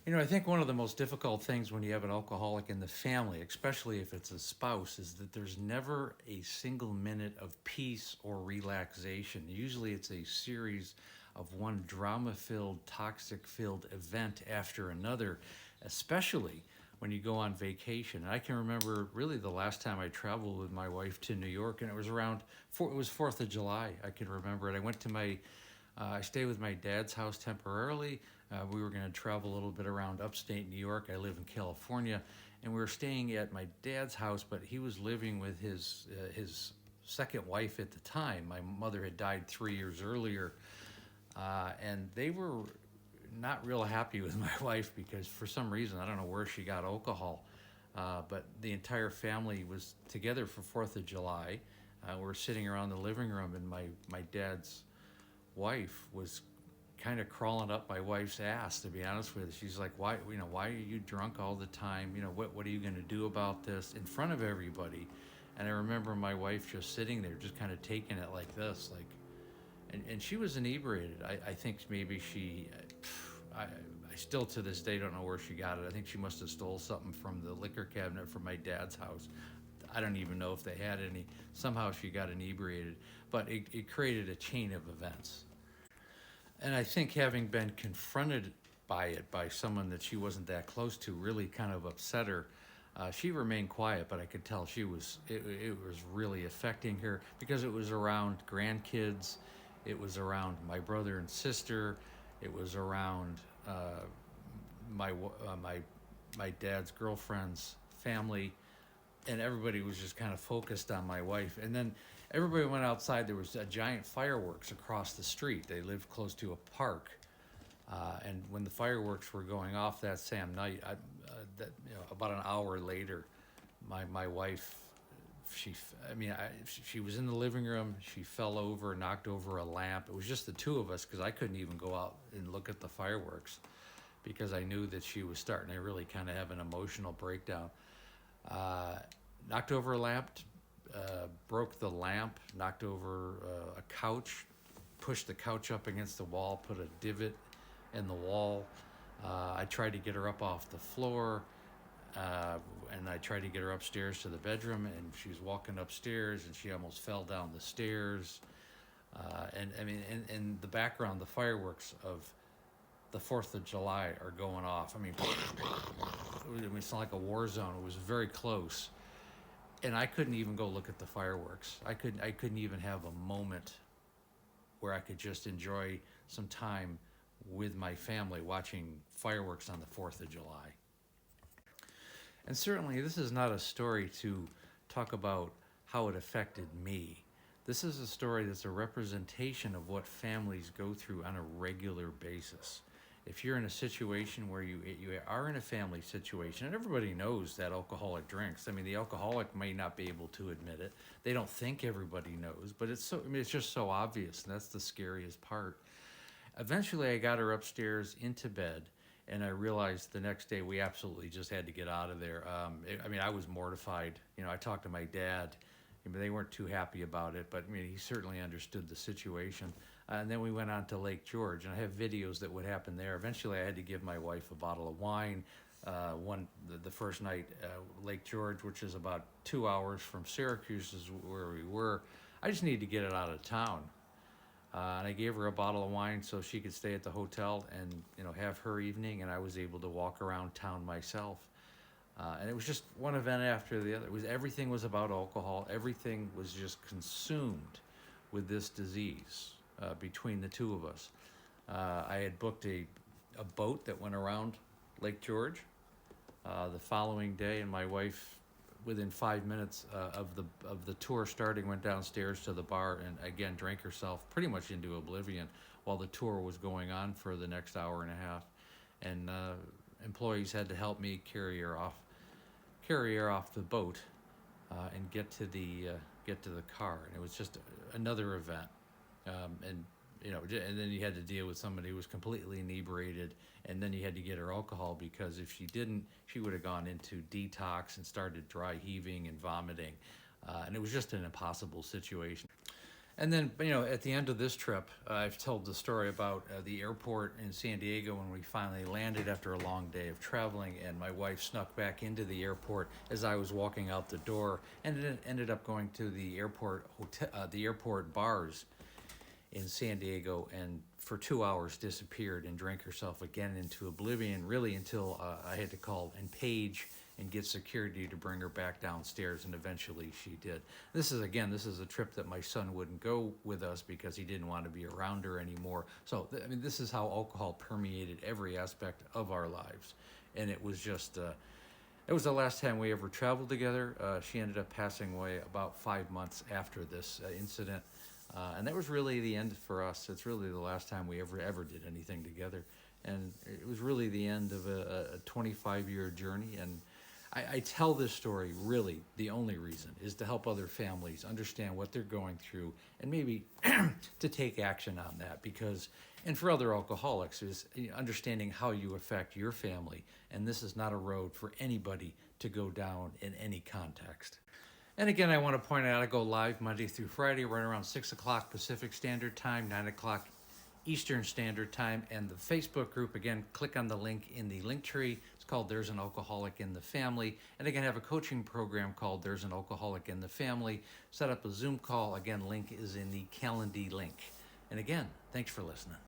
I think one of the most difficult things when you have an alcoholic in the family, especially if it's a spouse, is that there's never a single minute of peace or relaxation. Usually it's a series of one drama filled, toxic filled event after another, especially when you go on vacation. And I can remember really the last time I traveled with my wife to New York, and it was it was 4th of July. I can remember it. I stayed with my dad's house temporarily. We were going to travel a little bit around upstate New York. I live in California, and we were staying at my dad's house, but he was living with his second wife at the time. My mother had died 3 years earlier, and they were not real happy with my wife because for some reason I don't know where she got alcohol, but the entire family was together for 4th of July. We were sitting around the living room, and my dad's wife was kind of crawling up my wife's ass, to be honest with you. She's like, why are you drunk all the time? What are you going to do about this in front of everybody? And I remember my wife just sitting there, just kind of taking it like this, like, and she was inebriated. I think maybe I still to this day don't know where she got it. I think she must have stole something from the liquor cabinet from my dad's house. I don't even know if they had any. Somehow she got inebriated, but it created a chain of events. And I think having been confronted by it by someone that she wasn't that close to really kind of upset her. She remained quiet, but I could tell it was really affecting her because it was around grandkids, it was around my brother and sister, it was around my my my dad's girlfriend's family, and everybody was just kind of focused on my wife. And then everybody went outside. There was a giant fireworks across the street. They lived close to a park, and when the fireworks were going off that same night, about an hour later, my wife, she was in the living room. She fell over, knocked over a lamp. It was just the two of us because I couldn't even go out and look at the fireworks because I knew that she was starting to really kind of have an emotional breakdown. Uh, Knocked over a lamp, broke the lamp, knocked over a couch, pushed the couch up against the wall, put a divot in the wall. I tried to get her up off the floor, and I tried to get her upstairs to the bedroom, and she was walking upstairs, and she almost fell down the stairs. And I mean, in the background, the fireworks of the 4th of July are going off. It's not like a war zone. It was very close, and I couldn't even go look at the fireworks. I couldn't even have a moment where I could just enjoy some time with my family watching fireworks on the 4th of July. And certainly, this is not a story to talk about how it affected me. This is a story that's a representation of what families go through on a regular basis. If you're in a situation where you are in a family situation, and everybody knows that alcoholic drinks. I mean, the alcoholic may not be able to admit it. They don't think everybody knows, but it's just so obvious, and that's the scariest part. Eventually, I got her upstairs into bed, and I realized the next day we absolutely just had to get out of there. I was mortified. I talked to my dad. They weren't too happy about it, but he certainly understood the situation. And then we went on to Lake George, and I have videos that would happen there. Eventually, I had to give my wife a bottle of wine. The first night, Lake George, which is about 2 hours from Syracuse, is where we were. I just needed to get it out of town. And I gave her a bottle of wine so she could stay at the hotel and have her evening, and I was able to walk around town myself. And it was just one event after the other. Everything was about alcohol. Everything was just consumed with this disease between the two of us. I had booked a boat that went around Lake George the following day, and my wife, within 5 minutes of the tour starting, went downstairs to the bar and again drank herself pretty much into oblivion while the tour was going on for the next hour and a half. And employees had to help me carry her off the boat and get to the car. And it was just another event. And then you had to deal with somebody who was completely inebriated, and then you had to get her alcohol because if she didn't, she would have gone into detox and started dry heaving and vomiting, and it was just an impossible situation. And then, at the end of this trip, I've told the story about the airport in San Diego when we finally landed after a long day of traveling, and my wife snuck back into the airport as I was walking out the door, and it ended up going to the airport hotel, the airport bars in San Diego, and for 2 hours disappeared and drank herself again into oblivion, really until I had to call and page and get security to bring her back downstairs, and eventually she did. This is a trip that my son wouldn't go with us because he didn't want to be around her anymore. So, this is how alcohol permeated every aspect of our lives. And it was just, it was the last time we ever traveled together. She ended up passing away about 5 months after this incident. And that was really the end for us. It's really the last time we ever did anything together. And it was really the end of a 25-year journey. And I tell this story, really, the only reason is to help other families understand what they're going through and maybe to take action on that. Because, and for other alcoholics, is understanding how you affect your family. And this is not a road for anybody to go down in any context. And again, I want to point out I go live Monday through Friday right around 6 o'clock Pacific Standard Time, 9 o'clock Eastern Standard Time. And the Facebook group, again, click on the link in the link tree. It's called There's an Alcoholic in the Family. And again, I have a coaching program called There's an Alcoholic in the Family. Set up a Zoom call. Again, link is in the Calendly link. And again, thanks for listening.